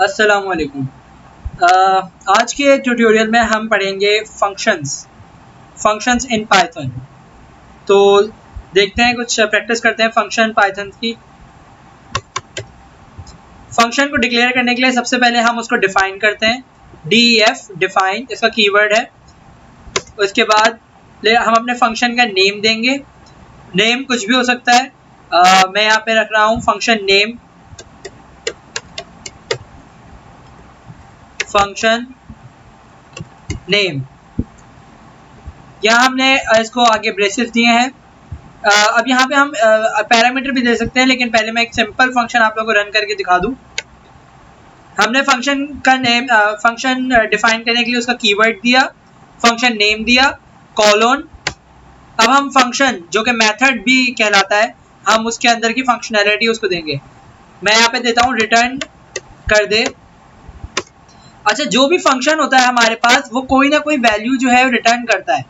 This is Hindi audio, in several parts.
अस्सलाम वालेकुम। आज के ट्यूटोरियल में हम पढ़ेंगे फंक्शंस इन पाइथन। तो देखते हैं, कुछ प्रैक्टिस करते हैं फंक्शन पाइथन की। फंक्शन को डिक्लेयर करने के लिए सबसे पहले हम उसको डिफाइन करते हैं। def डिफाइन इसका कीवर्ड है। उसके बाद हम अपने फंक्शन का नेम देंगे। नेम कुछ भी हो सकता है। मैं यहाँ पे रख रहा हूँ फंक्शन नेम, फंक्शन नेम। यहाँ हमने इसको आगे ब्रेसेस दिए हैं। अब यहाँ पे हम पैरामीटर भी दे सकते हैं, लेकिन पहले मैं एक सिंपल फंक्शन आप लोगों को रन करके दिखा दूँ। हमने फंक्शन का नेम फंक्शन डिफाइन करने के लिए उसका कीवर्ड दिया, फंक्शन नेम दिया, कॉलोन। अब हम फंक्शन जो कि मेथड भी कहलाता है, हम उसके अंदर की फंक्शनैलिटी उसको देंगे। मैं यहाँ पे देता हूँ रिटर्न कर दे। अच्छा, जो भी फंक्शन होता है हमारे पास वो कोई ना कोई वैल्यू जो है रिटर्न करता है,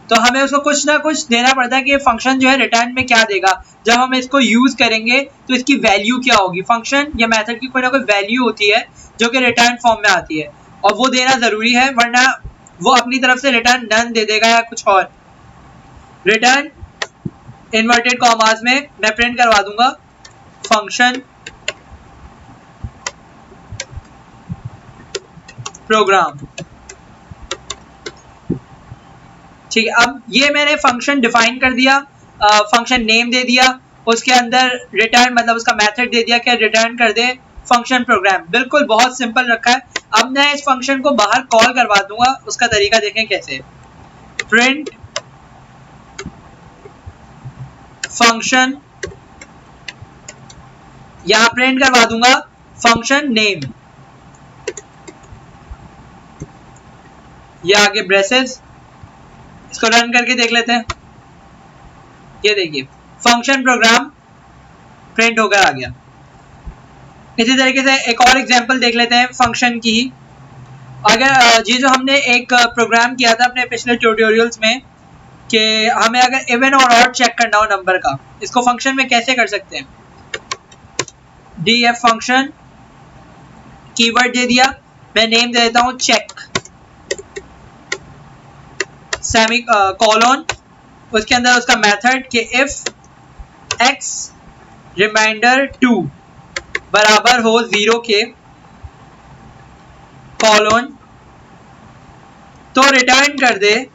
तो हमें उसको कुछ ना कुछ देना पड़ता है कि फंक्शन जो है रिटर्न में क्या देगा। जब हम इसको यूज करेंगे तो इसकी वैल्यू क्या होगी। फंक्शन या मेथड की कोई ना कोई वैल्यू होती है जो कि रिटर्न फॉर्म में आती है, और वो देना जरूरी है, वरना वो अपनी तरफ से रिटर्न नन दे देगा या कुछ और। रिटर्न इन्वर्टेड कॉमास में मैं प्रिंट करवा दूंगा फंक्शन प्रोग्राम। ठीक है, अब ये मैंने फंक्शन डिफाइन कर दिया, फंक्शन नेम दे दिया, उसके अंदर रिटर्न मतलब उसका मेथड दे दिया कि रिटर्न कर दे फंक्शन प्रोग्राम। बिल्कुल बहुत सिंपल रखा है। अब मैं इस फंक्शन को बाहर कॉल करवा दूंगा, उसका तरीका देखें कैसे। प्रिंट फंक्शन, यहां प्रिंट करवा दूंगा फंक्शन नेम, ये आगे ब्रेसेस। इसको रन करके देख लेते हैं। ये देखिए फंक्शन प्रोग्राम प्रिंट होकर आ गया। इसी तरीके से एक और एग्जांपल देख लेते हैं फंक्शन की ही। अगर ये जो हमने एक प्रोग्राम किया था अपने पिछले ट्यूटोरियल्स में कि हमें अगर इवन और ऑड चेक करना हो नंबर का, इसको फंक्शन में कैसे कर सकते हैं। df फंक्शन, कीवर्ड दे दिया, मैं नेम दे देता हूं चेक, सेमी कॉलोन, उसके अंदर उसका मेथड कि इफ x रिमाइंडर 2 बराबर हो 0 के, कॉलोन, तो रिटर्न कर दे।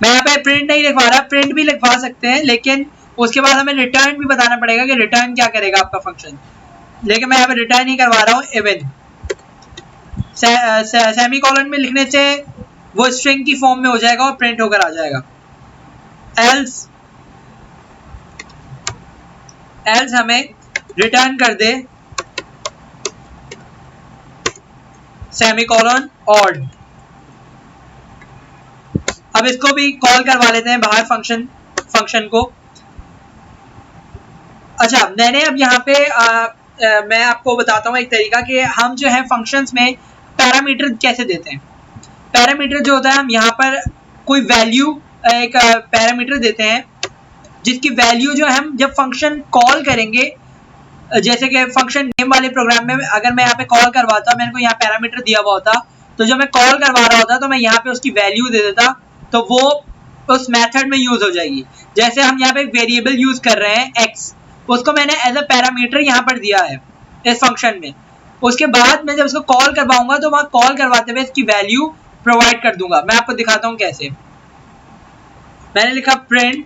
मैं यहाँ पे प्रिंट नहीं लिखवा रहा, प्रिंट भी लिखवा सकते हैं, लेकिन उसके बाद हमें रिटर्न भी बताना पड़ेगा कि रिटर्न क्या करेगा आपका फंक्शन। लेकिन मैं यहाँ पे रिटर्न ही करवा रहा हूँ इवन। सेमी कॉलन में लिखने से वो स्ट्रिंग की फॉर्म में हो जाएगा और प्रिंट होकर आ जाएगा। एल्स हमें रिटर्न कर दे सेमी कॉलन ऑड। अब इसको भी कॉल करवा लेते हैं बाहर फंक्शन को। अच्छा, मैंने अब यहाँ पे मैं आपको बताता हूँ एक तरीका कि हम जो है फंक्शंस में पैरामीटर कैसे देते हैं। पैरामीटर जो होता है, हम यहाँ पर कोई वैल्यू एक पैरामीटर देते हैं जिसकी वैल्यू जो हम जब फंक्शन कॉल करेंगे, जैसे कि फंक्शन नेम वाले प्रोग्राम में अगर मैं यहाँ पे कॉल करवाता, मैंने को यहाँ पैरामीटर दिया हुआ होता, तो जब मैं कॉल करवा रहा होता तो मैं यहाँ पे उसकी वैल्यू दे देता, तो वो उस मेथड में यूज हो जाएगी। जैसे हम यहाँ पे एक वेरिएबल यूज कर रहे हैं x, उसको मैंने एज अ पैरामीटर यहाँ पर दिया है इस फंक्शन में। उसके बाद मैं जब उसको कॉल करवाऊंगा तो वहां कॉल करवाते हुए इसकी वैल्यू प्रोवाइड कर दूंगा। मैं आपको दिखाता हूँ कैसे। मैंने लिखा प्रिंट।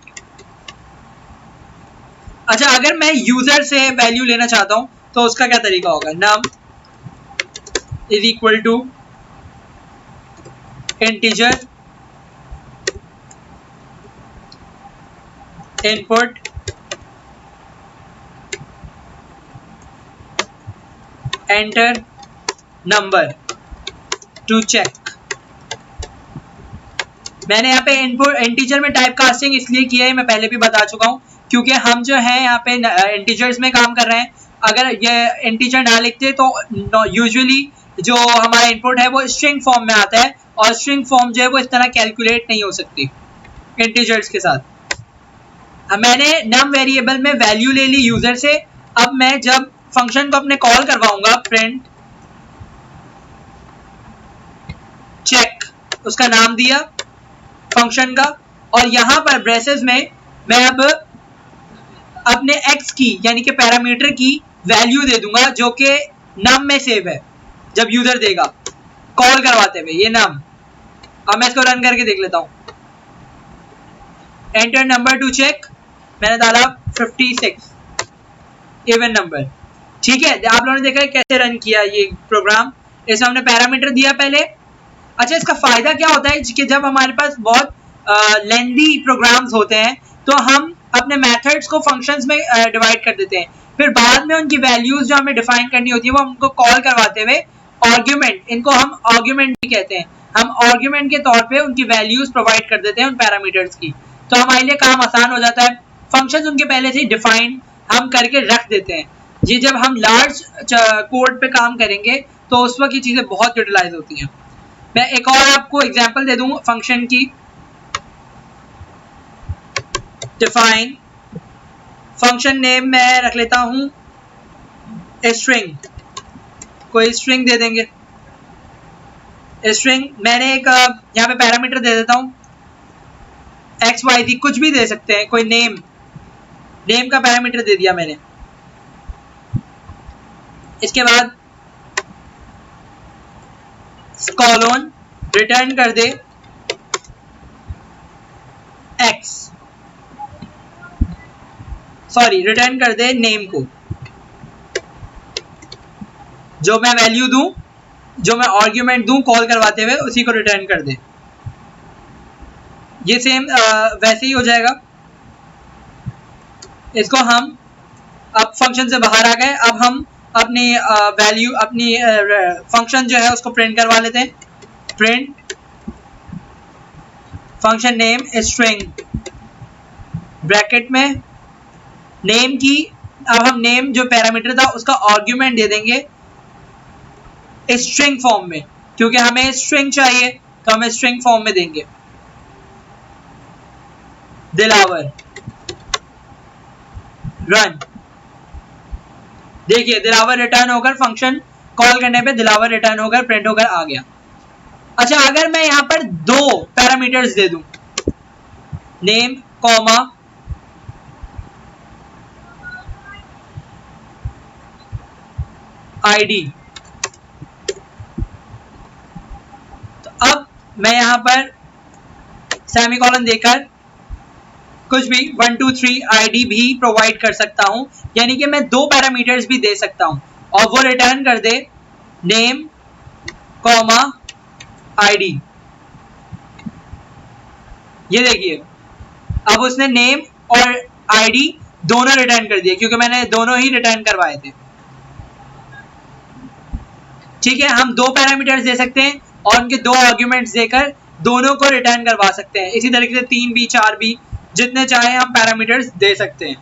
अच्छा, अगर मैं यूजर से वैल्यू लेना चाहता हूं तो उसका क्या तरीका होगा। num is equal to integer input enter number to check. मैंने यहाँ पे इनपुट इंटीजर में टाइप कास्टिंग इसलिए किया है, मैं पहले भी बता चुका हूँ, क्योंकि हम जो है यहाँ पे इंटीजर्स में काम कर रहे हैं। अगर ये इंटीजर ना लिखते तो यूजुअली जो हमारा इनपुट है वो स्ट्रिंग फॉर्म में आता है, और स्ट्रिंग फॉर्म जो है वो इस तरह कैलकुलेट नहीं हो सकती इंटीजर्स के साथ। मैंने नम वेरिएबल में वैल्यू ले ली यूजर से। अब मैं जब फंक्शन को अपने कॉल करवाऊंगा प्रिंट चेक, उसका नाम दिया फंक्शन का, और यहां पर ब्रेसेस में मैं अब अपने x की यानी कि पैरामीटर की वैल्यू दे दूंगा जो कि नम में सेव है जब यूजर देगा कॉल करवाते हुए, ये नम। अब मैं इसको रन करके देख लेता हूं। एंटर नंबर टू चेक, मैंने डाला 56 इवन नंबर। ठीक है, आप लोगों ने देखा है कैसे रन किया ये प्रोग्राम। इसमें हमने पैरामीटर दिया पहले। अच्छा, इसका फायदा क्या होता है कि जब हमारे पास बहुत लेंथी प्रोग्राम्स होते हैं तो हम अपने मेथड्स को फंक्शंस में डिवाइड कर देते हैं, फिर बाद में उनकी वैल्यूज जो हमें डिफाइन करनी होती है वो हमको कॉल करवाते हुए आर्ग्यूमेंट, इनको हम आर्ग्यूमेंट भी कहते हैं, हम आर्ग्यूमेंट के तौर पे उनकी वैल्यूज प्रोवाइड कर देते हैं उन पैरामीटर्स की। तो हमारे लिए काम आसान हो जाता है, फंक्शंस उनके पहले से ही डिफाइन हम करके रख देते हैं। ये जब हम लार्ज कोड पे काम करेंगे तो उस वक्त ये चीज़ें बहुत यूटिलाइज होती हैं। मैं एक और आपको एग्जांपल दे दूं फंक्शन की। डिफाइन फंक्शन नेम मैं रख लेता हूं स्ट्रिंग, कोई स्ट्रिंग दे देंगे। स्ट्रिंग मैंने एक यहाँ पे पैरामीटर दे देता हूं XYZ, कुछ भी दे सकते हैं, कोई नेम, नेम का पैरामीटर दे दिया मैंने। इसके बाद कॉलोन रिटर्न कर दे x, सॉरी रिटर्न कर दे नेम को, जो मैं वैल्यू दूं, जो मैं आर्ग्यूमेंट दूं कॉल करवाते हुए उसी को रिटर्न कर दे। ये सेम वैसे ही हो जाएगा। इसको हम अब फंक्शन से बाहर आ गए, अब हम अपनी वैल्यू, अपनी फंक्शन जो है उसको प्रिंट करवा लेते हैं। Print function name string, bracket में नेम की, अब हम नेम जो पैरामीटर था उसका आर्ग्यूमेंट दे देंगे स्ट्रिंग फॉर्म में, क्योंकि हमें स्ट्रिंग चाहिए तो हम स्ट्रिंग फॉर्म में देंगे। दिलावर, रन, देखिए दिलावर रिटर्न होकर, फंक्शन कॉल करने पे दिलावर रिटर्न होकर प्रिंट होकर आ गया। अच्छा, अगर मैं यहां पर दो पैरामीटर्स दे दूं, नेम कॉमा आईडी, तो अब मैं यहां पर सेमीकोलन देकर कुछ भी 1 2 3 आईडी भी प्रोवाइड कर सकता हूं, यानी कि मैं दो पैरामीटर्स भी दे सकता हूं और वो रिटर्न कर दे नेम कॉमा आईडी। ये देखिए अब उसने नेम और आईडी दोनों रिटर्न कर दिए क्योंकि मैंने दोनों ही रिटर्न करवाए थे। ठीक है, हम दो पैरामीटर्स दे सकते हैं और उनके दो आर्ग्यूमेंट्स देकर दोनों को रिटर्न करवा सकते हैं। इसी तरीके से 3 भी 4 भी जितने चाहे हम पैरामीटर्स दे सकते हैं,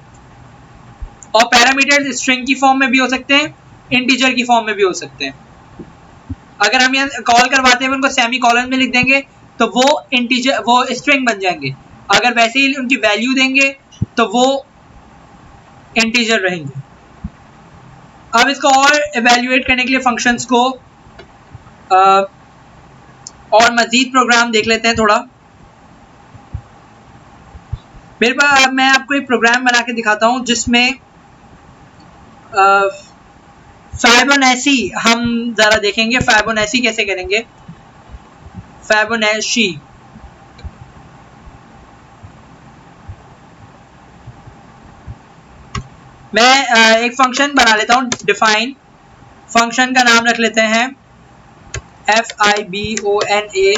और पैरामीटर्स स्ट्रिंग की फॉर्म में भी हो सकते हैं, इंटीजर की फॉर्म में भी हो सकते हैं। अगर हम यहाँ कॉल करवाते हैं उनको सेमी कॉलन में लिख देंगे तो वो इंटीजर, वो स्ट्रिंग बन जाएंगे। अगर वैसे ही उनकी वैल्यू देंगे तो वो इंटीजर रहेंगे। अब इसको और एवेल्युएट करने के लिए फंक्शंस को और मजीद प्रोग्राम देख लेते हैं थोड़ा। मेरे पास, अब मैं आपको एक प्रोग्राम बना के दिखाता हूं जिसमें फैबोनेसी हम जरा देखेंगे, फैबोनेसी कैसे करेंगे। फैबोनेसी, मैं एक फंक्शन बना लेता हूं, डिफाइन, फंक्शन का नाम रख लेते हैं FIBONACCI,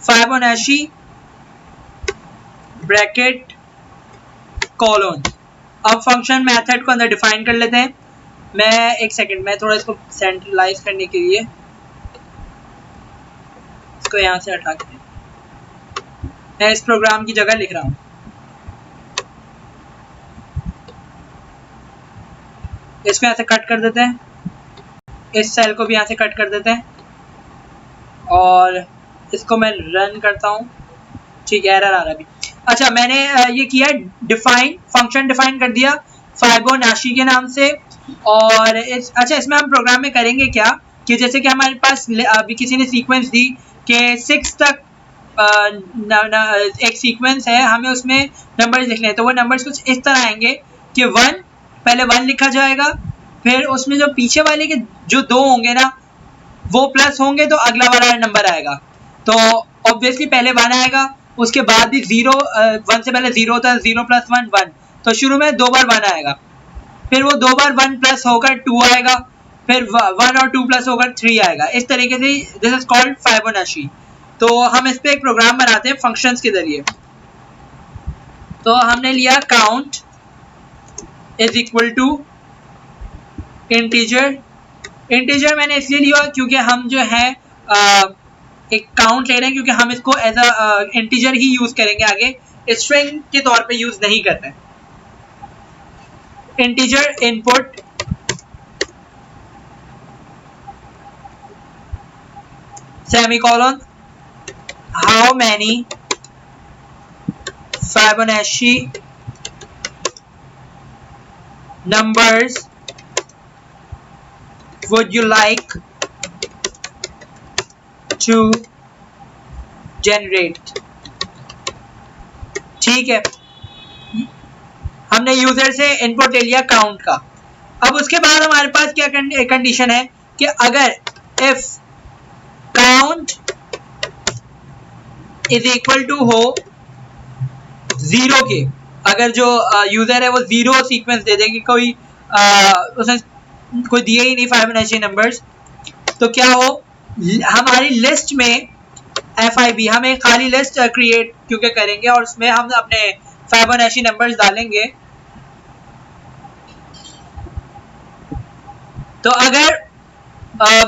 फैबोनेसी ब्रैकेट कॉलन। अब फंक्शन मेथड को अंदर डिफाइन कर लेते हैं। मैं एक सेकंड, मैं थोड़ा इसको सेंट्रलाइज करने के लिए इसको यहाँ से हटा के मैं इस प्रोग्राम की जगह लिख रहा हूँ। इसको यहाँ से कट कर देते हैं, इस सेल को भी यहाँ से कट कर देते हैं और इसको मैं रन करता हूँ। ठीक है, एरर आ रहा है अभी। अच्छा, मैंने ये किया डिफाइन, फंक्शन डिफाइन कर दिया, फिबोनाची के नाम से। और अच्छा, इसमें हम प्रोग्राम में करेंगे क्या कि जैसे कि हमारे पास अभी किसी ने सीक्वेंस दी कि 6 तक एक सीक्वेंस है, हमें उसमें नंबर्स लिखने हैं, तो वो नंबर्स कुछ इस तरह आएंगे कि 1 पहले 1 लिखा जाएगा, फिर उसमें जो पीछे वाले के जो 2 होंगे ना वो प्लस होंगे तो अगला वाला नंबर आएगा। तो ऑब्वियसली पहले 1 आएगा, उसके बाद भी 0, 1 से पहले 0 होता है, 0 + 1 1, तो शुरू में 2 बार 1 आएगा, फिर वो 2 बार 1 प्लस होकर 2 आएगा, फिर 1 और 2 प्लस होकर 3 आएगा। इस तरीके से दिस इज कॉल्ड फिबोनाची। तो हम इस पे एक प्रोग्राम बनाते हैं फंक्शंस के जरिए। तो हमने लिया count is equal to integer. Integer मैंने इसलिए लिया क्योंकि हम जो है एक काउंट ले रहे हैं, क्योंकि हम इसको एज अ इंटीजर ही यूज करेंगे, आगे स्ट्रिंग के तौर पे यूज नहीं करते हैं। Integer input semicolon how many Fibonacci numbers would you like to generate। ठीक है, हमने यूजर से इनपुट ले लिया काउंट का। अब उसके बाद हमारे पास क्या कंडीशन है कि अगर if count is equal to हो 0 के, अगर जो यूजर है वो 0 सीक्वेंस दे देगी, कोई उसने कोई दिए ही नहीं फिबोनाची नंबर्स, तो क्या हो हमारी लिस्ट में FIB, हम एक खाली लिस्ट क्रिएट क्योंकि करेंगे और उसमें हम अपने फिबोनाची नंबर्स डालेंगे। तो अगर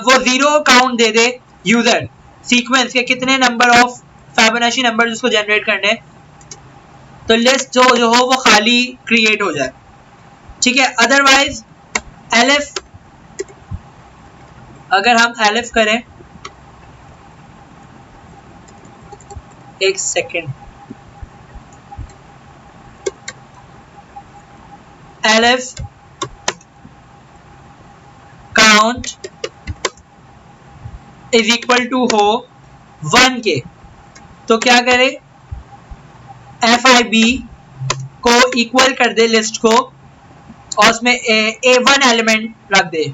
वो 0 count they they user sequence के कितने नंबर ऑफ फिबोनाची नंबर्स उसको जनरेट करने, तो लिस्ट जो हो वो खाली क्रिएट हो जाए। ठीक है, अदरवाइज एलिफ, अगर हम एलिफ करें, एक second, elif count is equal to हो 1 के, तो क्या करे FIB को इक्वल कर दे लिस्ट को और उसमें A1 एलिमेंट रख दे।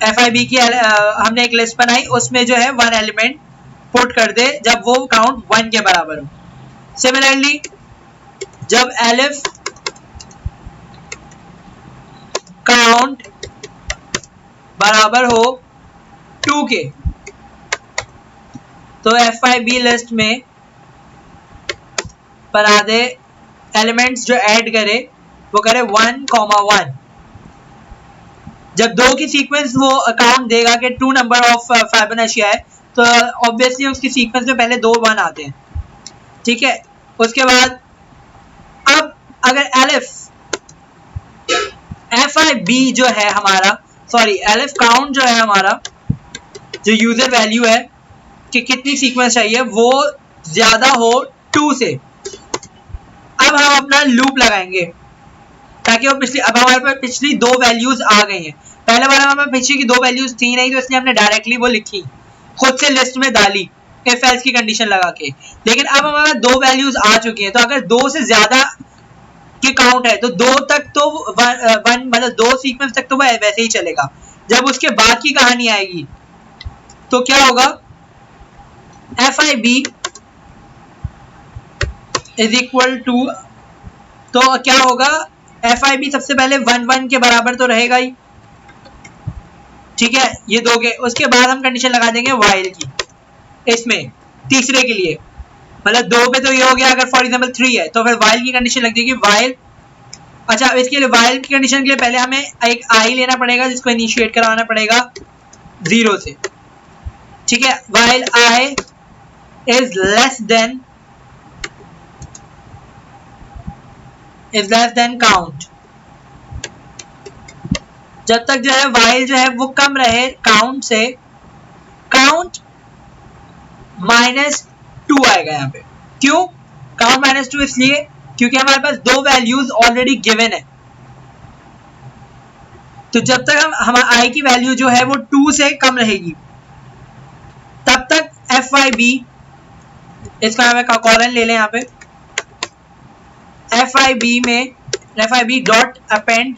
FIB की हमने एक लिस्ट बनाई, उसमें जो है 1 एलिमेंट पुट कर दे जब वो काउंट 1 के बराबर हो। सिमिलरली जब एलिफ काउंट बराबर हो 2 के, तो FIB लिस्ट में बना दे एलिमेंट्स जो ऐड करे वो करे 1,1। जब 2 की सीक्वेंस वो अकाउंट देगा कि 2 नंबर ऑफ फिबोनाची है, तो ऑब्वियसली उसकी सीक्वेंस में पहले 2 1 आते हैं। ठीक है, उसके बाद अब अगर एलिफ FIB जो है हमारा, सॉरी एलिफ काउंट जो है हमारा, जो यूजर वैल्यू है कि कितनी सीक्वेंस चाहिए, वो ज्यादा हो 2 से, अब हम अपना लूप लगाएंगे ताकि वो पिछली, अब हमारे पास पिछली 2 वैल्यूज आ गई हैं। पहले वाला हमें पिछली की 2 वैल्यूज थी नहीं, तो इसलिए हमने डायरेक्टली वो लिखी, खुद से लिस्ट में डाली इफ एल्स की कंडीशन लगा के। लेकिन अब हमारे 2 वैल्यूज आ चुकी हैं, तो अगर 2 से ज्यादा के काउंट है तो 2 तक तो 1 मतलब 2 सीक्वेंस तक तो वो वैसे ही चलेगा। जब उसके बाद की कहानी आएगी तो क्या होगा, FIB इज इक्वल टू, तो क्या होगा FIB सबसे पहले 1 1 के बराबर तो रहेगा ही। ठीक है, ये 2 के, उसके बाद हम कंडीशन लगा देंगे वाइल की, इसमें तीसरे के लिए, मतलब 2 पे तो ये हो गया, अगर फॉर एग्जांपल 3 है तो फिर वाइल की कंडीशन लग जाएगी वाइल। अच्छा, इसके लिए वाइल की कंडीशन के लिए पहले हमें एक आई लेना पड़ेगा जिसको इनिशिएट करवाना पड़ेगा 0 से। ठीक है, while I is less than count. जब तक जो है वाइल जो है वो कम रहे काउंट से, काउंट -2 आएगा यहाँ पे। क्यों काउंट -2? इसलिए क्योंकि हमारे पास 2 वैल्यूज ऑलरेडी गिवन है। तो जब तक हम आई की वैल्यू जो है वो 2 से कम रहेगी तब तक एफ आई बी, इसका हमें कॉलन ले लें यहाँ पे, एफ आई बी में F I B dot append,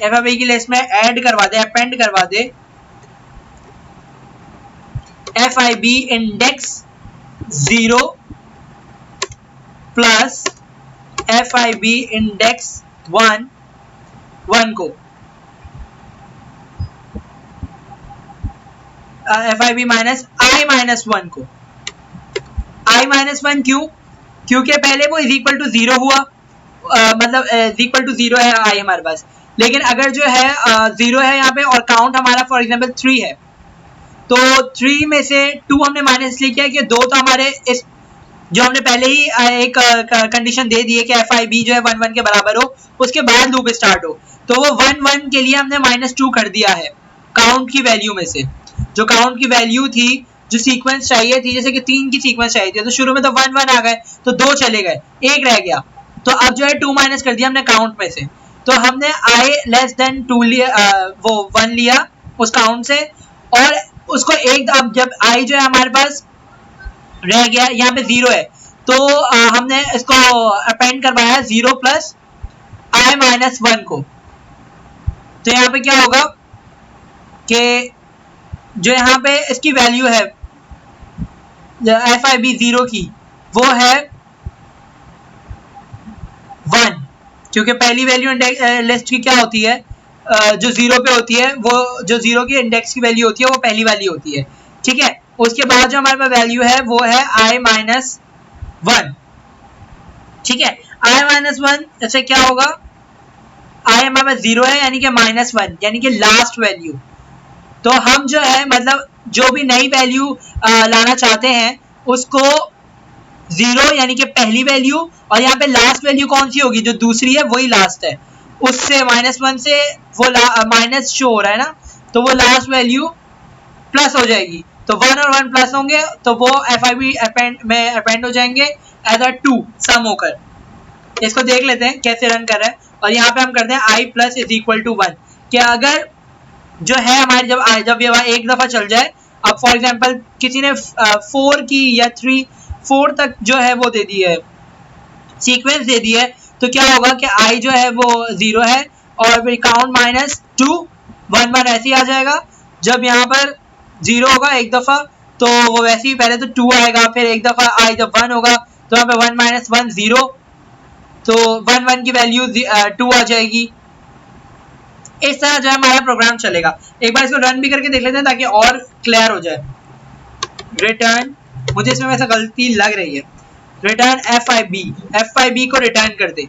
F I B की लिस्ट में ऐड करवा दे, अपेंड करवा दे F I B index 0 plus F I B index 1 को, F I B minus I minus 1 को। आई माइनस 1 क्यों? क्योंकि पहले वो इज इक्वल टू 0 हुआ, मतलब इज इक्वल टू 0 है आई हमारे पास, लेकिन अगर जो है 0 है यहाँ पे और काउंट हमारा फॉर एग्जांपल 3 है, तो 3 में से 2 हमने माइनस इसलिए किया कि 2 तो हमारे इस जो हमने पहले ही एक कंडीशन दे दी है कि एफ आई बी जो है 1 1 के बराबर हो, उसके बाद लूप स्टार्ट हो, तो वो 1 1 के लिए हमने -2 कर दिया है काउंट की वैल्यू में से। जो काउंट की वैल्यू थी, जो सीक्वेंस चाहिए थी, जैसे कि 3 की सीक्वेंस चाहिए थी, तो शुरू में तो 1 1 आ गए, तो 2 चले गए, 1 रह गया, तो अब जो है 2 माइनस कर दिया हमने काउंट में से, तो हमने आई लेस देन 2 लिया, वो 1 लिया उस काउंट से, और उसको एक, अब जब आई जो है हमारे पास रह गया यहाँ पे 0 है, तो हमने इसको अपेंड करवाया 0 प्लस आई माइनस 1 को। तो यहाँ पे क्या होगा कि जो यहाँ पे इसकी वैल्यू है एफ आई बी 0 की, वो है 1, क्योंकि पहली वैल्यू लिस्ट की क्या होती है, जो 0 पे होती है, वो जो 0 की इंडेक्स की वैल्यू होती है वो पहली वाली होती है, ठीक है। उसके बाद जो हमारे पास वैल्यू है वो है आई माइनस 1, ठीक है। आई माइनस 1 इससे क्या होगा, आई हमारे पास 0 है यानी कि -1 यानी कि लास्ट वैल्यू, तो हम जो है मतलब जो भी नई वैल्यू लाना चाहते हैं उसको 0 यानी कि पहली वैल्यू, और यहाँ पे लास्ट वैल्यू कौन सी होगी, जो दूसरी है वही लास्ट है, उससे -1 से वो माइनस शो हो रहा है ना, तो वो लास्ट वैल्यू प्लस हो जाएगी, तो 1 और 1 प्लस होंगे, तो वो एफ आई बी में अपेंड हो जाएंगे एज अ 2 सम होकर। इसको देख लेते हैं कैसे रन कर रहा है, और यहाँ पे हम करते हैं आई प्लस इज इक्वल टू 1, कि अगर जो है हमारे जब ये एक दफा चल जाए, अब फॉर एग्जांपल किसी ने 4 की या 4 तक जो है वो दे दी है, सीक्वेंस दे दी है, तो क्या होगा कि आई जो है वो 0 है, और फिर काउंट -2 1 1 ऐसे ही आ जाएगा। जब यहाँ पर 0 होगा एक दफा, तो वो वैसे ही पहले तो 2 आएगा, फिर एक दफा आई जब 1 होगा तो यहाँ पे 1 - 1 0, तो 1 1 की वैल्यू 2 आ जाएगी। इस तरह जो है हमारा प्रोग्राम चलेगा। एक बार इसको रन भी करके देख लेते हैं ताकि और क्लियर हो जाए। रिटर्न, मुझे इसमें वैसा गलती लग रही है, रिटर्न एफ आई बी को रिटर्न कर दे।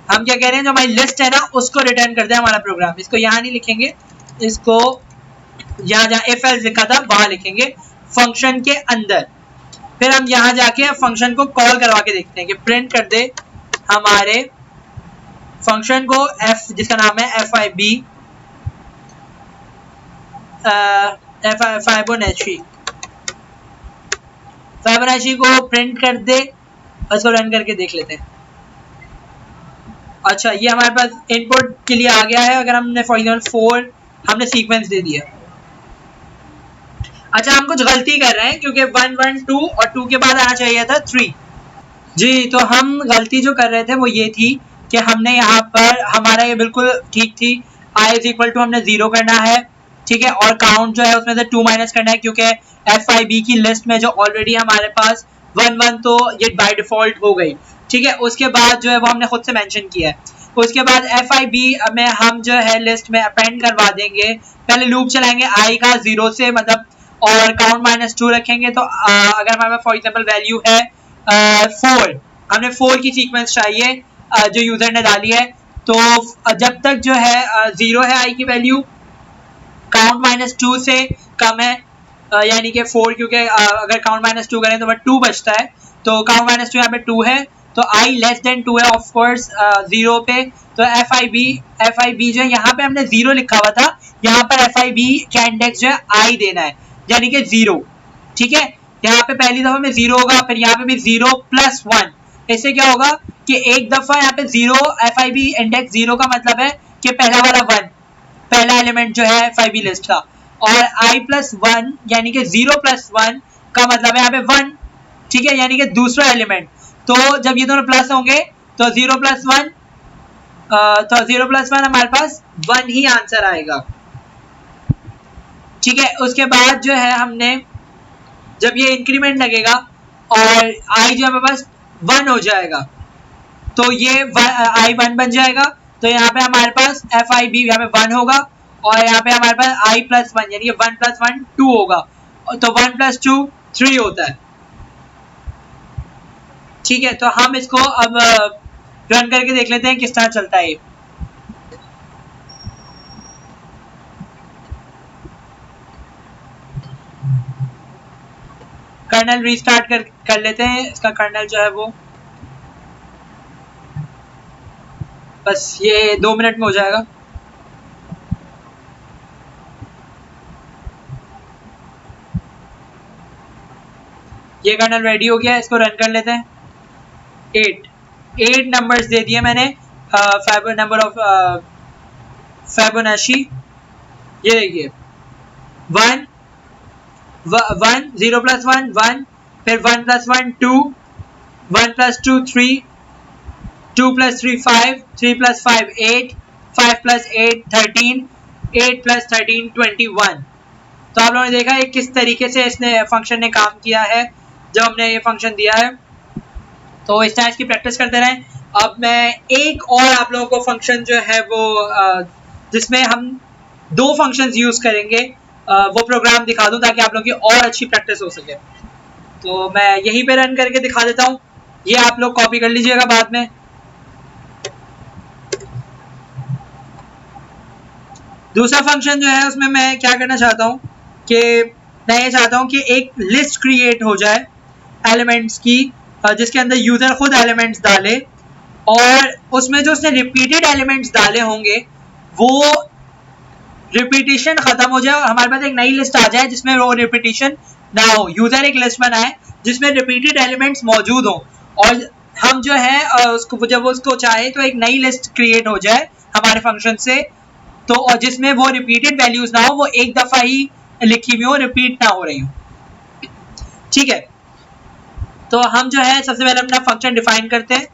हम क्या कह रहे हैं, जो हमारी लिस्ट है ना उसको रिटर्न कर दे हमारा प्रोग्राम। इसको यहाँ नहीं लिखेंगे, इसको यहाँ जहाँ इफ एल्स लिखा था वहां लिखेंगे फंक्शन के अंदर। फिर हम यहाँ जाके फंक्शन को कॉल करवा के देखते हैं कि प्रिंट कर दे हमारे फंक्शन को, एफ जिसका नाम है एफ आई बी फिबोनाची को प्रिंट कर दे, और इसको रन करके देख लेते हैं। अच्छा, ये हमारे पास इनपुट के लिए आ गया है। अगर हमने फॉर एग्जाम्पल 4 हमने सीक्वेंस दे दिया, अच्छा हम कुछ गलती कर रहे हैं क्योंकि 1 1 2 और 2 के बाद आना चाहिए था 3 जी। तो हम गलती जो कर रहे थे वो ये थी कि हमने यहाँ पर, हमारा ये बिल्कुल ठीक थी, आई इज इक्वल टू हमने 0 करना है, ठीक है, और काउंट जो है उसमें से 2 माइनस करना है, क्योंकि एफ आई बी की लिस्ट में जो ऑलरेडी हमारे पास 1 1 तो ये बाय डिफॉल्ट हो गई, ठीक है। उसके बाद जो है वो हमने खुद से मेंशन किया है। उसके बाद एफ आई बी में हम जो है लिस्ट में अपेंड करवा देंगे, पहले लूप चलाएंगे आई का 0 से, मतलब, और काउंट -2 रखेंगे। तो अगर हमारे पास फॉर एग्जांपल वैल्यू है 4, हमने 4 की सीक्वेंस चाहिए जो यूजर ने डाली है, तो जब तक जो है 0 है आई की वैल्यू, काउंट -2 से कम है, यानी कि 4, क्योंकि अगर काउंट -2 करें तो वह 2 बचता है, तो काउंट -2 यहाँ पे 2 है, तो आई लेस देन 2 है ऑफ कोर्स 0 पे। तो एफ आई बी जो है, यहाँ पे हमने 0 लिखा हुआ था, यहाँ पर एफ आई बी का इंडेक्स जो है आई देना है, यानी कि 0, ठीक है। यहाँ पे पहली दफा में 0 होगा, फिर यहाँ पे भी 0 + 1, इससे क्या होगा कि एक दफा यहाँ पे 0 एफ आई बी इंडेक्स 0 का मतलब है कि पहला वाला 1, पहला एलिमेंट जो है FIB लिस्ट का, और i+1 यानी कि 0+1 का मतलब है यहाँ पे 1, ठीक है, यानी कि दूसरा एलिमेंट। तो जब ये दोनों प्लस होंगे तो 0+1 हमारे पास 1 ही आंसर आएगा, ठीक है। उसके बाद जो है हमने जब ये इंक्रीमेंट लगेगा और i जो हमारे पास 1 हो जाएगा तो ये i 1 बन जाएगा, तो यहाँ पे हमारे पास FIB यहाँ पे 1 होगा, और यहाँ पे हमारे पास i+1 यानी 1+1 2 होगा, तो 1+2 3 होता है, ठीक है। तो हम इसको अब रन करके देख लेते हैं किस तरह चलता है। कर्नल रीस्टार्ट कर लेते हैं, इसका कर्नल जो है वो बस ये 2 मिनट में हो जाएगा। ये कर्नल रेडी हो गया, इसको रन कर लेते हैं। 8 नंबर्स दे दिए मैंने, नंबर ऑफ फिबोनाची, ये देखिए 1 0+1 1, फिर 1+1 2, 1+2 3, 2+3 5, 3+5 8, 5+8 13, 8+13 21। तो आप लोगों ने देखा है किस तरीके से इसने फंक्शन ने काम किया है जब हमने ये फंक्शन दिया है। तो इस तरह इसकी प्रैक्टिस करते रहें। अब मैं एक और आप लोगों को फंक्शन जो है वो जिसमें हम 2 फंक्शंस यूज करेंगे वो प्रोग्राम दिखा दूं ताकि आप लोगों की और अच्छी प्रैक्टिस हो सके। तो मैं यहीं पे रन करके दिखा देता हूं, ये आप लोग कॉपी कर लीजिएगा बाद में। दूसरा फंक्शन जो है उसमें मैं क्या करना चाहता हूं कि मैं ये चाहता हूं कि एक लिस्ट क्रिएट हो जाए एलिमेंट्स की, जिसके अंदर यूजर खुद एलिमेंट्स डाले, और उसमें जो उसने रिपीटेड एलिमेंट्स डाले होंगे वो रिपीटिशन खत्म हो जाए, हमारे पास एक नई लिस्ट आ जाए जिसमें वो रिपीटिशन ना हो। यूजर एक लिस्ट बनाए जिसमें रिपीटेड एलिमेंट्स मौजूद हो, और हम जो है उसको जब उसको चाहे तो एक नई लिस्ट क्रिएट हो जाए हमारे फंक्शन से, तो और जिसमें वो रिपीटेड वैल्यूज ना हो, वो एक दफा ही लिखी हुई हो, रिपीट ना हो रही हो, ठीक है। तो हम जो है सबसे पहले अपना फंक्शन डिफाइन करते हैं।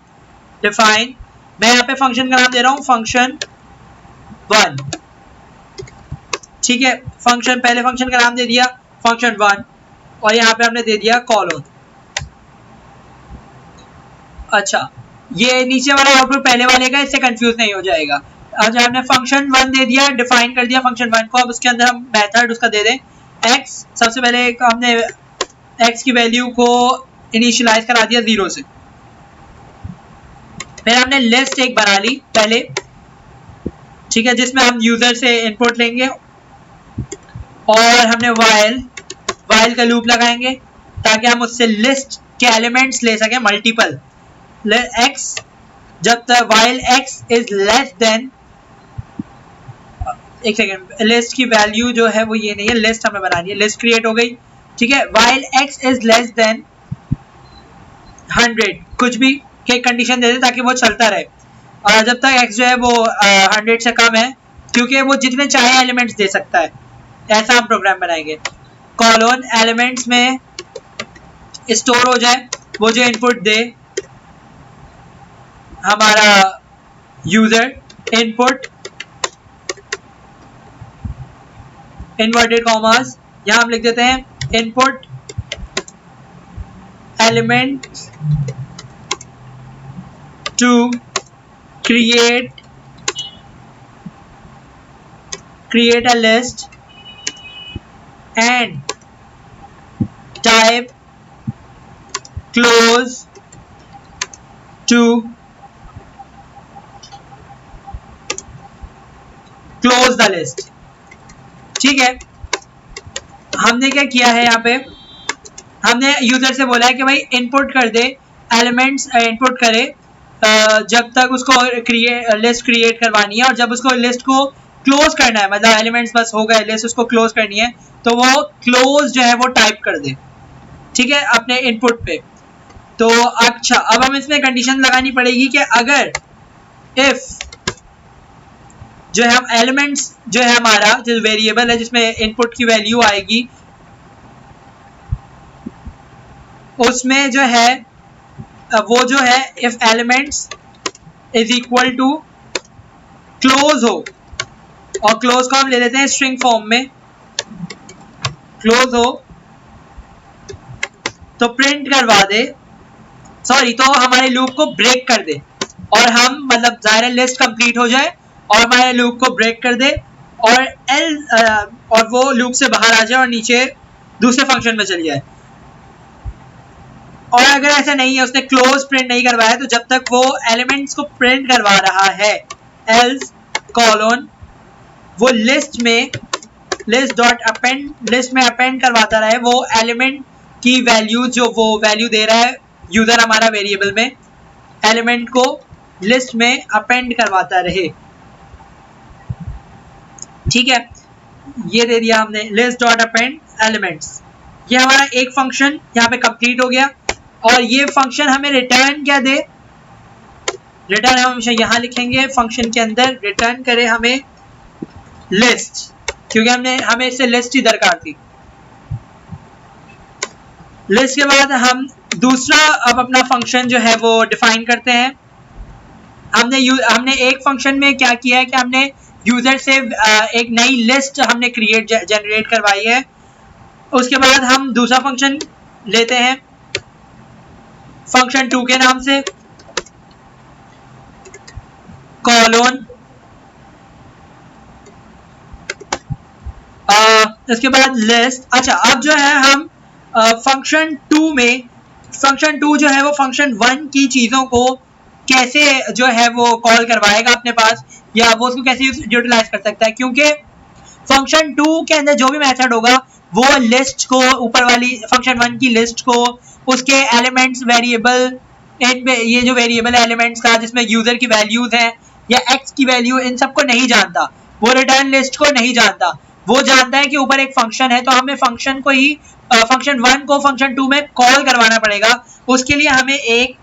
डिफाइन, मैं यहाँ पे फंक्शन का नाम दे रहा हूँ फंक्शन 1, ठीक है। फंक्शन पहले फंक्शन का नाम दे दिया फंक्शन 1, और यहाँ पे हमने दे दिया कॉलन। अच्छा, ये नीचे वाला आउटपुट पहले वाले का, इससे कंफ्यूज नहीं हो जाएगा। अब हमने फंक्शन 1 दे दिया, डिफाइन कर दिया फंक्शन 1 को, अब उसके अंदर हम मेथड उसका दे दें x। सबसे पहले हमने x की वैल्यू को इनिशियलाइज करा दिया 0 से, फिर हमने लिस्ट एक बना ली पहले, ठीक है, जिसमें हम यूजर से इनपुट लेंगे, और हमने while का लूप लगाएंगे ताकि हम उससे लिस्ट के एलिमेंट्स ले सकें मल्टीपल x, जब तक while x is less than, एक सेकेंड, लिस्ट की वैल्यू जो है वो ये नहीं है, लिस्ट हमें बनानी है, लिस्ट क्रिएट हो गई, ठीक है। while x is less than 100, कुछ भी के कंडीशन दे दे ताकि वो चलता रहे, और जब तक x जो है वो 100 से कम है, क्योंकि वो जितने चाहे एलिमेंट्स दे सकता है, ऐसा हम प्रोग्राम बनाएंगे। कॉलन एलिमेंट्स में स्टोर हो जाए वो जो इनपुट दे हमारा यूजर, इनपुट इनवर्टेड कॉमास, यहां हम लिख देते हैं input element to create a list and type close to close the list, ठीक है। हमने क्या किया है, यहाँ पे हमने यूजर से बोला है कि भाई इनपुट कर दे एलिमेंट्स, इनपुट करे जब तक उसको लिस्ट क्रिएट करवानी है, और जब उसको लिस्ट को क्लोज करना है, मतलब एलिमेंट्स बस हो गए, लिस्ट उसको क्लोज करनी है, तो वो क्लोज जो है वो टाइप कर दे, ठीक है, अपने इनपुट पे। तो अच्छा, अब हम इसमें कंडीशन लगानी पड़ेगी कि अगर इफ जो है हम एलिमेंट्स जो है हमारा जो वेरिएबल है जिसमें इनपुट की वैल्यू आएगी, उसमें जो है वो जो है if elements is equal to close हो, और क्लोज को हम ले लेते हैं स्ट्रिंग फॉर्म में, क्लोज हो तो प्रिंट करवा दे, सॉरी तो हमारे लूप को ब्रेक कर दे, और हम मतलब ज़ाहिर लिस्ट कंप्लीट हो जाए और हमारे लूप को ब्रेक कर दे और और वो लूप से बाहर आ जाए और नीचे दूसरे फंक्शन में चली जाए। और अगर ऐसा नहीं है, उसने क्लोज प्रिंट नहीं करवाया, तो जब तक वो एलिमेंट्स को प्रिंट करवा रहा है एल्स कॉलन वो लिस्ट में लिस्ट डॉट अपेंड लिस्ट में अपेंड करवाता रहे वो एलिमेंट की वैल्यू, जो वो वैल्यू दे रहा है यूजर हमारा वेरिएबल में, एलिमेंट को लिस्ट में अपेंड करवाता रहे। ठीक है, ये दे दिया हमने लिस्ट डॉट अपेंड एलिमेंट्स। ये हमारा एक फंक्शन यहाँ पे कंप्लीट हो गया। और ये फंक्शन हमें रिटर्न क्या दे, रिटर्न हम हमेशा यहाँ लिखेंगे फंक्शन के अंदर, रिटर्न करे हमें लिस्ट, क्योंकि हमें इससे लिस्ट ही दरकार थी। लिस्ट के बाद हम दूसरा अब अपना फंक्शन जो है वो डिफाइन करते हैं। हमने एक फंक्शन में क्या किया है कि हमने यूजर से एक नई लिस्ट हमने जनरेट करवाई है। उसके बाद हम दूसरा फंक्शन लेते हैं फंक्शन 2 के नाम से, कॉलन, इसके बाद लिस्ट। अच्छा, अब जो है हम फंक्शन 2 में, फंक्शन 2 जो है वो फंक्शन 1 की चीज़ों को कैसे जो है वो कॉल करवाएगा अपने पास, या वो उसको कैसे यूटिलाइज कर सकता है, क्योंकि फंक्शन 2 के अंदर जो भी मेथड होगा वो लिस्ट को, ऊपर वाली फंक्शन 1 की लिस्ट को, उसके एलिमेंट्स वेरिएबल, ये जो वेरिएबल एलिमेंट्स का जिसमें यूजर की वैल्यूज हैं या एक्स की वैल्यू, इन सबको नहीं जानता। वो रिटर्न लिस्ट को नहीं जानता, वो जानता है कि ऊपर एक फंक्शन है, तो हमें फंक्शन को ही फंक्शन 1 को फंक्शन 2 में कॉल करवाना पड़ेगा। उसके लिए हमें एक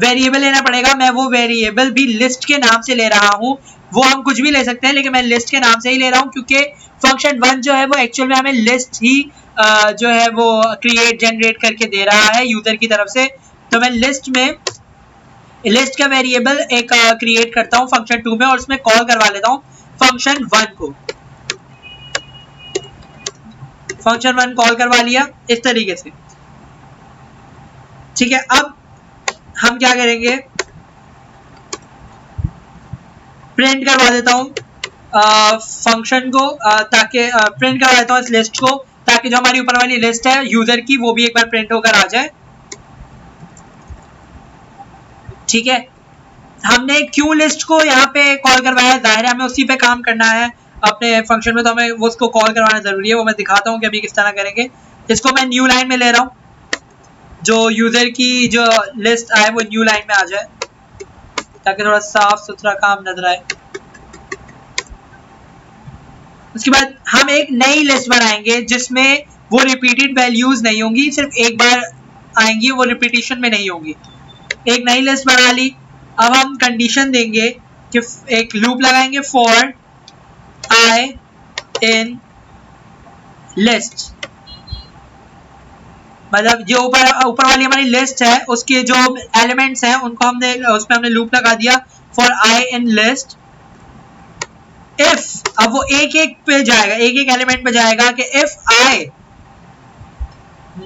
वेरिएबल लेना पड़ेगा। मैं वो वेरिएबल भी लिस्ट के नाम से ले रहा हूँ, वो हम कुछ भी ले सकते हैं, लेकिन मैं लिस्ट के नाम से ही ले रहा हूँ क्योंकि फंक्शन 1 जो है वो एक्चुअल में हमें लिस्ट ही जो है वो जनरेट करके दे रहा है यूजर की तरफ से। तो मैं लिस्ट का वेरिएबल एक क्रिएट करता हूँ फंक्शन 2 में, और उसमें कॉल करवा लेता हूँ फंक्शन 1 को। फंक्शन 1 कॉल करवा लिया इस तरीके से। ठीक है, अब हम क्या करेंगे, प्रिंट करवा देता हूँ फंक्शन को, ताकि प्रिंट करवा देता हूँ इस लिस्ट को, ताकि जो हमारी ऊपर वाली लिस्ट है यूजर की वो भी एक बार प्रिंट होकर आ जाए। ठीक है, हमने क्यों लिस्ट को यहाँ पे कॉल करवाया, जाहिर है हमें उसी पे काम करना है अपने फंक्शन में, तो हमें वो उसको कॉल करवाना जरूरी है। वो मैं दिखाता हूँ कि अभी किस तरह करेंगे। इसको मैं न्यू लाइन में ले रहा हूँ, जो यूजर की जो लिस्ट आए वो न्यू लाइन में आ जाए, ताकि थोड़ा साफ सुथरा काम नजर आए। उसके बाद हम एक नई लिस्ट बनाएंगे जिसमें वो रिपीटेड वैल्यूज नहीं होंगी, सिर्फ एक बार आएंगी, वो रिपीटेशन में नहीं होंगी। एक नई लिस्ट बना ली। अब हम कंडीशन देंगे कि एक लूप लगाएंगे फॉर आई इन लिस्ट, मतलब जो ऊपर वाली हमारी लिस्ट है उसके जो एलिमेंट्स हैं उनको हमने उसमें हमने लूप लगा दिया for I in list. If, अब वो एक एक पे जाएगा, एक एक एलिमेंट पे जाएगा कि if I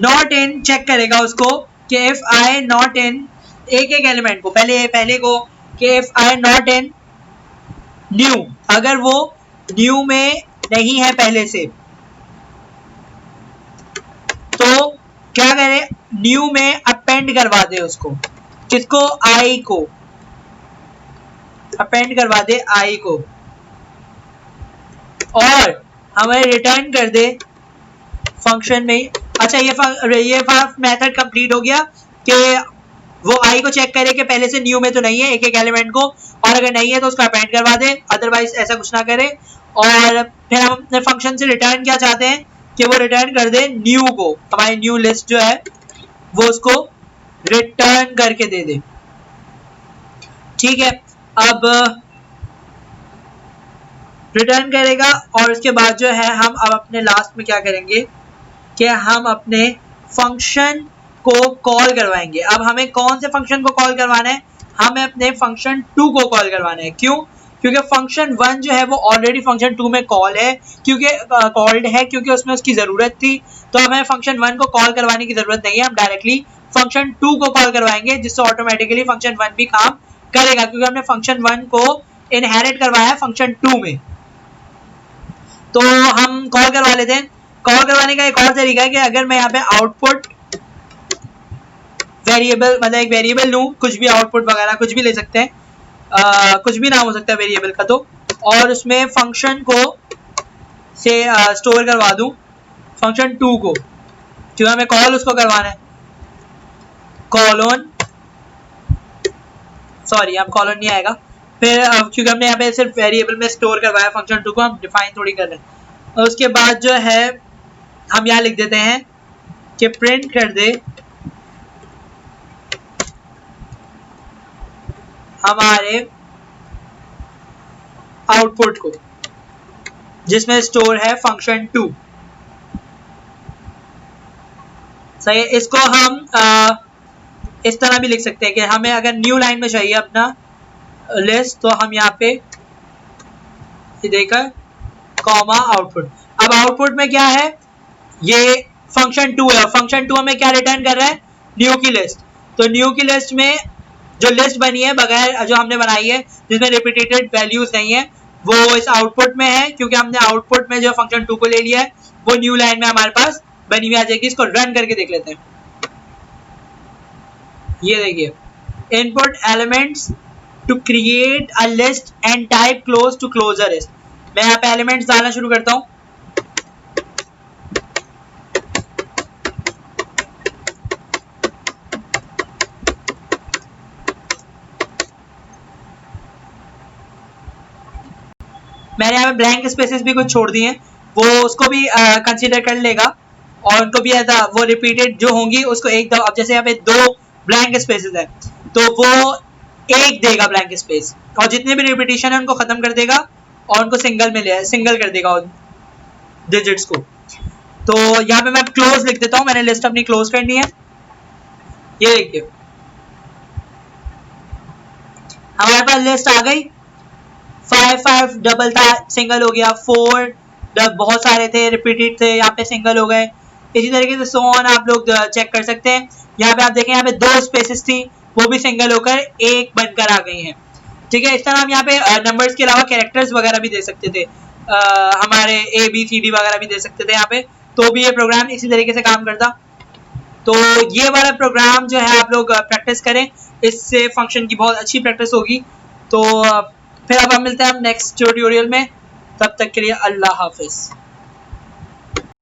not in, check करेगा उसको कि इफ आई नॉट इन, एक एक एलिमेंट को पहले को कि if I not in new, अगर वो न्यू में नहीं है पहले से, तो क्या करे, न्यू में अपेंड करवा दे उसको, किसको, आई को, अपेंड करवा दे आई को, और हमें रिटर्न कर दे फंक्शन में। अच्छा, ये मेथड कंप्लीट हो गया कि वो आई को चेक करे कि पहले से न्यू में तो नहीं है एक एक एलिमेंट को, और अगर नहीं है तो उसको अपेंड करवा दे, अदरवाइज ऐसा कुछ ना करे। और फिर हम अपने फंक्शन से रिटर्न क्या चाहते हैं कि वो रिटर्न कर दे न्यू को, हमारी न्यू लिस्ट जो है वो उसको रिटर्न करके दे दे। ठीक है, अब रिटर्न करेगा। और उसके बाद जो है हम अब अपने लास्ट में क्या करेंगे कि हम अपने फंक्शन को कॉल करवाएंगे। अब हमें कौन से फंक्शन को कॉल करवाना है, हमें अपने फंक्शन 2 को कॉल करवाना है। क्यों? क्योंकि फंक्शन 1 जो है वो ऑलरेडी फंक्शन 2 में कॉल है, क्योंकि उसमें उसकी जरूरत थी। तो हमें फंक्शन 1 को कॉल करवाने की जरूरत नहीं है, हम डायरेक्टली फंक्शन 2 को कॉल करवाएंगे, जिससे ऑटोमेटिकली फंक्शन 1 भी काम करेगा, क्योंकि हमने फंक्शन 1 को इनहेरिट करवाया है फंक्शन 2 में। तो हम कॉल करवा लेते हैं। कॉल करवाने का एक और तरीका है कि अगर मैं यहाँ पे आउटपुट वेरिएबल, मतलब एक वेरिएबल लूँ, कुछ भी आउटपुट वगैरह कुछ भी ले सकते हैं, कुछ भी नाम हो सकता है वेरिएबल का, तो और उसमें फंक्शन को से स्टोर करवा दूं फंक्शन 2 को, क्योंकि हमें कॉल उसको करवाना है, कॉलोन, सॉरी अब कॉलोन नहीं आएगा फिर, क्योंकि हमने यहाँ पे सिर्फ वेरिएबल में स्टोर करवाया फंक्शन 2 को, हम डिफाइन थोड़ी कर रहे हैं। और उसके बाद जो है हम यहाँ लिख देते हैं कि प्रिंट कर दे हमारे आउटपुट को, जिसमें स्टोर है फंक्शन 2। सही है। इसको हम इस तरह भी लिख सकते हैं कि हमें अगर न्यू लाइन में चाहिए अपना लिस्ट, तो हम यहाँ पे देकर कॉमा आउटपुट। अब आउटपुट में क्या है, ये फंक्शन 2 है। फंक्शन 2 हमें क्या रिटर्न कर रहा है, न्यू की लिस्ट। तो न्यू की लिस्ट में जो लिस्ट बनी है बगैर जो हमने बनाई है, जिसमें रिपीटेड वैल्यूज नहीं है, वो इस आउटपुट में है, क्योंकि हमने आउटपुट में जो फंक्शन 2 को ले लिया है वो न्यू लाइन में हमारे पास बनी हुई आ जाएगी। इसको रन करके देख लेते हैं। ये देखिए, input elements to create a list and type close to closer list. मैं यहाँ पे एलिमेंट्स डालना शुरू करता हूँ। मैंने यहाँ पे ब्लैंक स्पेसेस भी कुछ छोड़ दिए हैं, वो उसको भी कंसीडर कर लेगा, और उनको भी वो रिपीटेड जो होंगी उसको एक दफा, अब जैसे यहाँ पे 2 ब्लैंक स्पेसेस है तो वो एक देगा ब्लैंक स्पेस, और जितने भी रिपीटेशन है उनको खत्म कर देगा और उनको सिंगल कर देगा डिजिट्स को। तो यहाँ पे मैं क्लोज लिख देता हूँ, मैंने लिस्ट अपनी क्लोज करनी है। ये देखिए हमारे पास लिस्ट आ गई। 5 डबल था, सिंगल हो गया। 4 बहुत सारे थे, रिपीटेड थे, यहाँ पे सिंगल हो गए। इसी तरीके से सो ऑन आप लोग चेक कर सकते हैं। यहाँ पे आप देखें, यहाँ पे 2 स्पेसेस थी, वो भी सिंगल होकर एक बनकर आ गई हैं। ठीक है। इस तरह हम यहाँ पे नंबर्स के अलावा कैरेक्टर्स वगैरह भी दे सकते थे, हमारे ABCD वगैरह भी दे सकते थे यहाँ पे, तो भी ये प्रोग्राम इसी तरीके से काम करता। तो ये वाला प्रोग्राम जो है आप लोग प्रैक्टिस करें, इससे फंक्शन की बहुत अच्छी प्रैक्टिस होगी। तो फिर अब हम मिलते हैं नेक्स्ट ट्यूटोरियल में, तब तक के लिए अल्लाह हाफिज।